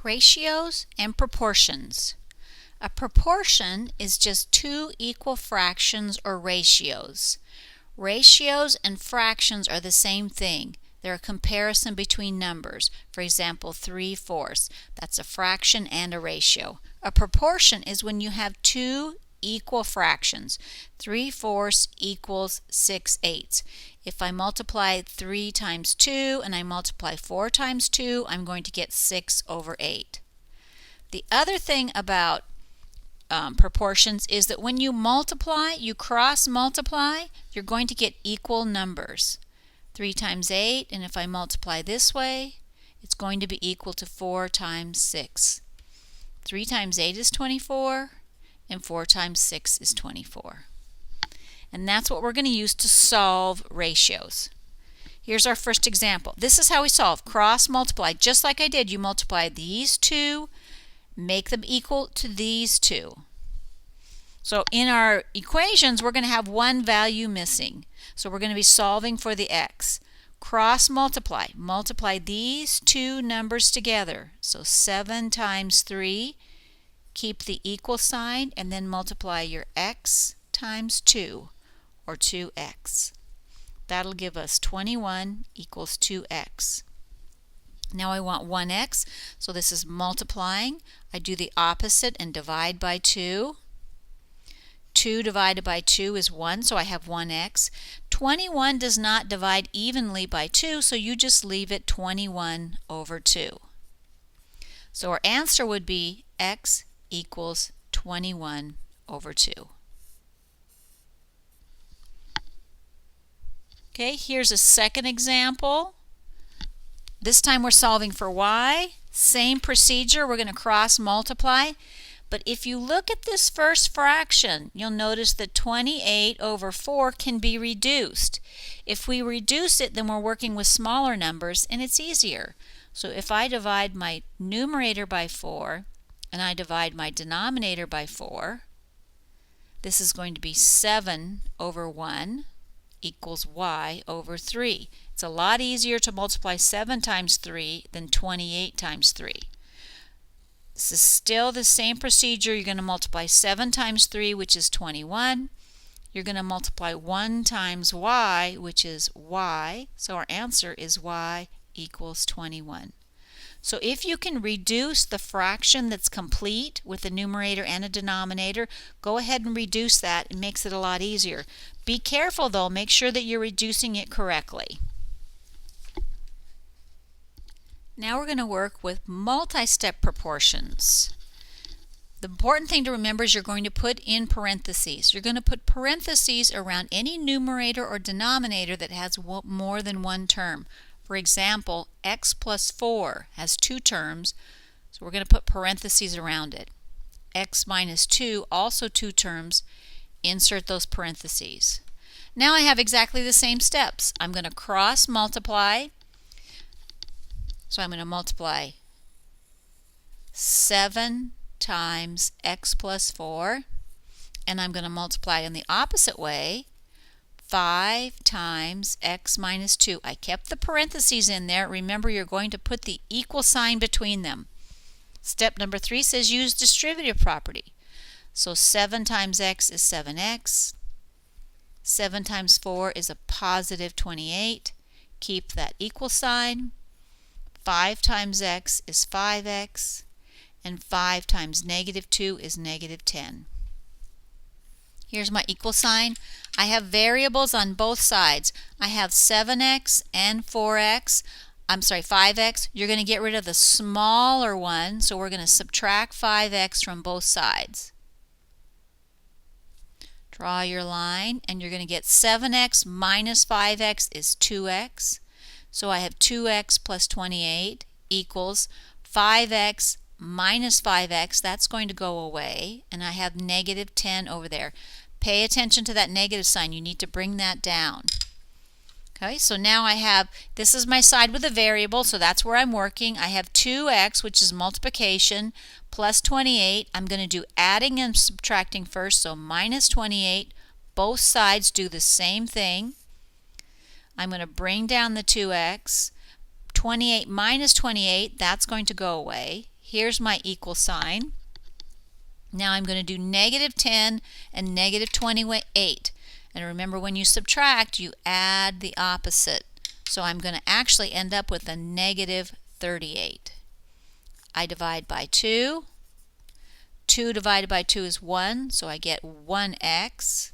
Ratios and proportions. A proportion is just two equal fractions or ratios. Ratios and fractions are the same thing. They're a comparison between numbers. For example, 3/4. That's a fraction and a ratio. A proportion is when you have two equal fractions. 3/4 equals 6/8. If I multiply 3 times 2 and I multiply 4 times 2, I'm going to get 6/8. The other thing about proportions is that when you multiply, you cross multiply, you're going to get equal numbers. 3 times 8, and if I multiply this way, it's going to be equal to 4 times 6. 3 times 8 is 24, and 4 times 6 is 24. And that's what we're going to use to solve ratios. Here's our first example. This is how we solve. Cross multiply. Just like I did, you multiply these two, make them equal to these two. So in our equations, we're going to have one value missing. So we're going to be solving for the x. Cross multiply. Multiply these two numbers together. So 7 times 3. Keep the equal sign and then multiply your x times 2, or 2x. That'll give us 21 equals 2x. Now I want 1x, so this is multiplying. I do the opposite and divide by 2. 2 divided by 2 is 1, so I have 1x. 21 does not divide evenly by 2, so you just leave it 21/2. So our answer would be x equals 21/2. Okay, here's a second example. This time we're solving for y. Same procedure, we're going to cross multiply. But if you look at this first fraction, you'll notice that 28/4 can be reduced. If we reduce it, then we're working with smaller numbers and it's easier. So if I divide my numerator by 4 and I divide my denominator by 4, this is going to be 7/1 equals y/3. It's a lot easier to multiply 7 times 3 than 28 times 3. This is still the same procedure. You're going to multiply 7 times 3, which is 21. You're going to multiply 1 times y, which is y. So our answer is y equals 21. So if you can reduce the fraction that's complete with a numerator and a denominator, go ahead and reduce that. It makes it a lot easier. Be careful though, make sure that you're reducing it correctly. Now we're going to work with multi-step proportions. The important thing to remember is you're going to put in parentheses. You're going to put parentheses around any numerator or denominator that has more than one term. For example, x plus 4 has two terms, so we're going to put parentheses around it. X minus 2, also two terms, insert those parentheses. Now I have exactly the same steps. I'm going to cross multiply. So I'm going to multiply 7 times x plus 4, and I'm going to multiply in the opposite way, 5 times x minus 2. I kept the parentheses in there. Remember, you're going to put the equal sign between them. Step number 3 says use distributive property. So 7 times x is 7x. 7 times 4 is a positive 28. Keep that equal sign. 5 times x is 5x. And 5 times negative 2 is negative 10. Here's my equal sign. I have variables on both sides. I have 7x and 5x. You're going to get rid of the smaller one, so we're going to subtract 5x from both sides. Draw your line, and you're going to get 7x minus 5x is 2x. So I have 2x plus 28 equals 5x minus 5x. That's going to go away, and I have negative 10 over there. Pay attention to that negative sign. You need to bring that down. Okay, so now I have, this is my side with a variable, so that's where I'm working. I have 2x, which is multiplication, plus 28. I'm going to do adding and subtracting first, so minus 28. Both sides do the same thing. I'm going to bring down the 2x. 28 minus 28, that's going to go away. Here's my equal sign. Now I'm going to do negative 10 and negative 28. And remember, when you subtract, you add the opposite. So I'm going to actually end up with a negative 38. I divide by 2. 2 divided by 2 is 1, so I get 1x.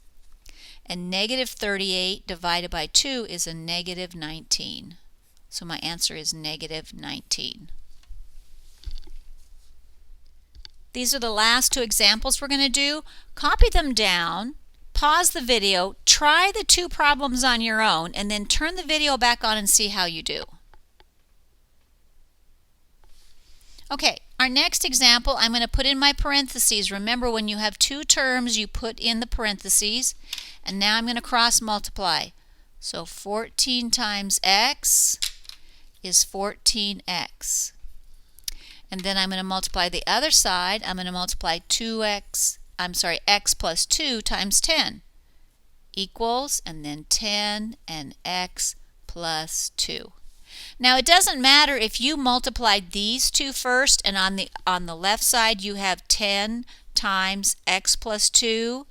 And negative 38 divided by 2 is a negative 19. So my answer is negative 19. These are the last two examples we're going to do. Copy them down, pause the video, try the two problems on your own, and then turn the video back on and see how you do. Okay, our next example, I'm going to put in my parentheses. Remember, when you have two terms, you put in the parentheses. And now I'm going to cross multiply. So 14 times x is 14x. And then I'm going to multiply the other side. I'm going to multiply x plus 2 times 10 equals, and then 10 and x plus 2. Now it doesn't matter if you multiplied these two first and on the left side you have 10 times x plus 2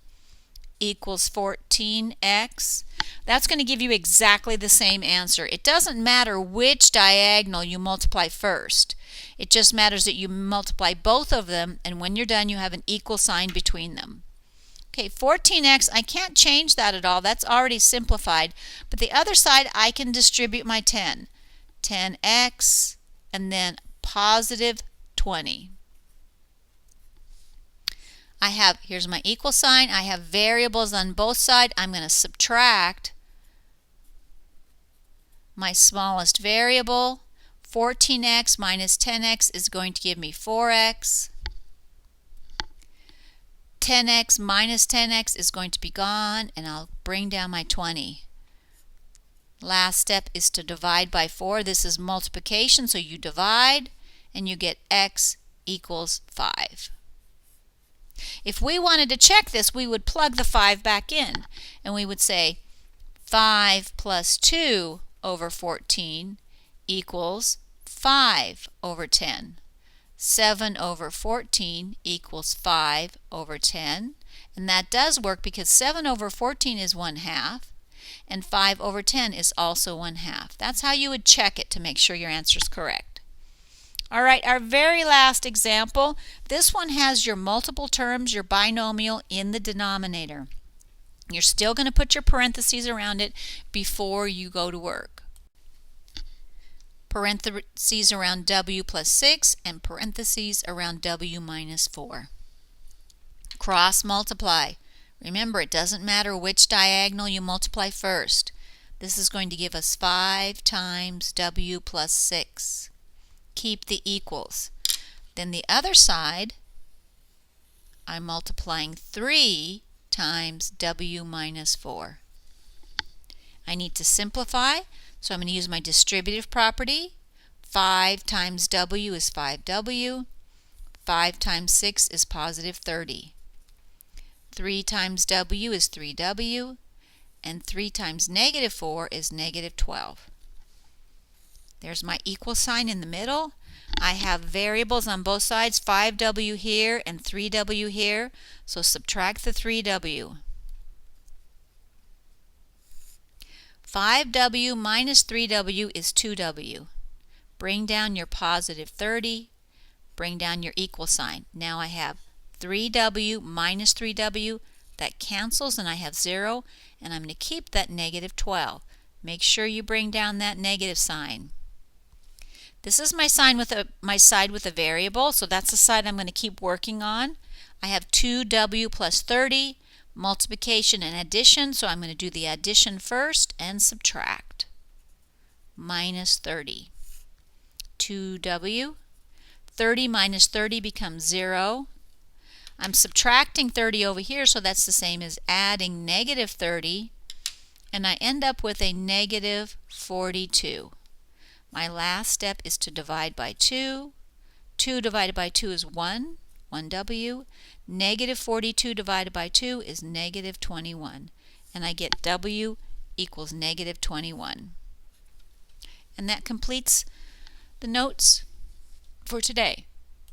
equals 14x. That's going to give you exactly the same answer. It doesn't matter which diagonal you multiply first. It just matters that you multiply both of them, and when you're done you have an equal sign between them. Okay, 14x, I can't change that at all. That's already simplified. But the other side I can distribute my 10. 10x and then positive 20. Here's my equal sign. I have variables on both sides. I'm going to subtract my smallest variable. 14x minus 10x is going to give me 4x. 10x minus 10x is going to be gone, and I'll bring down my 20. Last step is to divide by 4. This is multiplication, so you divide and you get x equals 5. If we wanted to check this, we would plug the 5 back in, and we would say 5 plus 2 over 14 equals 5 over 10. 7 over 14 equals 5 over 10, and that does work because 7 over 14 is 1/2. And 5 over 10 is also 1/2. That's how you would check it to make sure your answer is correct. All right, our very last example. This one has your multiple terms, your binomial, in the denominator. You're still going to put your parentheses around it before you go to work. Parentheses around w plus 6 and parentheses around w minus 4. Cross multiply. Remember, it doesn't matter which diagonal you multiply first. This is going to give us 5 times w plus 6. Keep the equals. Then the other side, I'm multiplying 3 times w minus 4. I need to simplify, so I'm going to use my distributive property. 5 times w is 5w. 5 times 6 is positive 30. 3 times w is 3w, and 3 times negative 4 is negative 12. There's my equal sign in the middle. I have variables on both sides, 5w here and 3w here, so subtract the 3w. 5w minus 3w is 2w. Bring down your positive 30, bring down your equal sign. Now I have 3w minus 3w, that cancels and I have 0, and I'm going to keep that negative 12. Make sure you bring down that negative sign. This is my side with a variable, so that's the side I'm going to keep working on. I have 2w plus 30, multiplication and addition, so I'm going to do the addition first and subtract. Minus 30. 2w. 30 minus 30 becomes 0. I'm subtracting 30 over here, so that's the same as adding negative 30, and I end up with a negative 42. My last step is to divide by 2. 2 divided by 2 is 1, 1w. Negative 42 divided by 2 is negative 21, and I get w equals negative 21. And that completes the notes for today.